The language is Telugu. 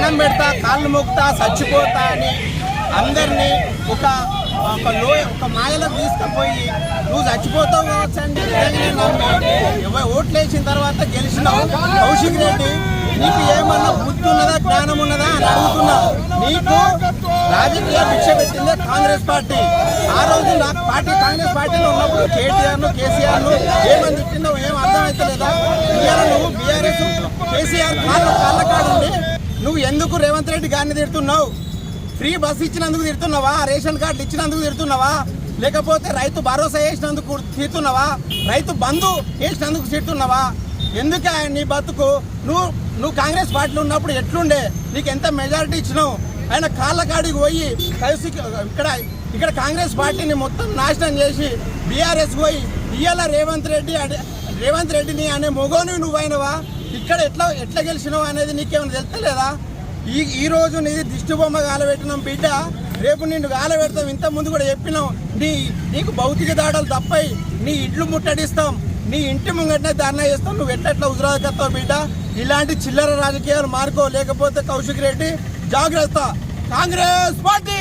దండం పెడతా, కాళ్ళు మొక్కుతా, చచ్చిపోతా అని అందరినీ ఒక మాయలో తీసుకుపోయి నువ్వు చచ్చిపోతావు కావచ్చండి ఓట్లు వేసిన తర్వాత గెలిచినావు. కౌశిక్ రెడ్డి నీకు ఏమన్నా బుద్ధి ఉన్నదా, జ్ఞానం ఉన్నదా అని అడుగుతున్నా. నీకు రాజకీయ భిక్ష పెట్టిందే కాంగ్రెస్ పార్టీ. ఆ రోజు నాకు కాంగ్రెస్ పార్టీలో ఉన్నప్పుడు కేటీఆర్ను కేసీఆర్ను ఏమని తిట్టినావు ఏం అర్థమవుతలేదా? ఇవాళ నువ్వు బీఆర్ఎస్ కేసీఆర్ కాళ్ళ కాడుండి నువ్వు ఎందుకు రేవంత్ రెడ్డి గారిని తిడుతున్నావు? ఫ్రీ బస్ ఇచ్చినందుకు తిడుతున్నావా? రేషన్ కార్డులు ఇచ్చినందుకు తిడుతున్నావా? లేకపోతే రైతు భరోసా వేసినందుకు తిడుతున్నావా? రైతు బంధు వేసినందుకు తిడుతున్నావా? ఎందుకు నీ బతుకు? నువ్వు కాంగ్రెస్ పార్టీలో ఉన్నప్పుడు ఎట్లుండే? నీకు ఎంత మెజారిటీ ఇచ్చినావు? ఆయన కాళ్ళ కాడికి పోయి కలిసి ఇక్కడ కాంగ్రెస్ పార్టీని మొత్తం నాశనం చేసి బీఆర్ఎస్ పోయి ఇయ్యాల రేవంత్ రెడ్డిని అనే మొగోని నువ్వు అయినవా? ఇక్కడ ఎట్లా గెలిచినావు అనేది నీకేమైనా తెలుస్తలేదా? ఈ రోజు నీది దిష్టి బొమ్మ గాలబెట్టినాం బిడ్డ, రేపు నిన్ను గాలబెడతాం. ఇంత ముందు కూడా చెప్పినాం నీకు భౌతిక దాడులు తప్పై నీ ఇడ్లు ముట్టడిస్తాం, నీ ఇంటి ముంగటనే ధర్నా చేస్తాం. నువ్వు ఎట్లా హుజరాబాద్ బిడ్డ? ఇలాంటి చిల్లర రాజకీయాలు మార్కో, లేకపోతే కౌశిక్ రెడ్డి జాగ్రత్త. కాంగ్రెస్ పార్టీ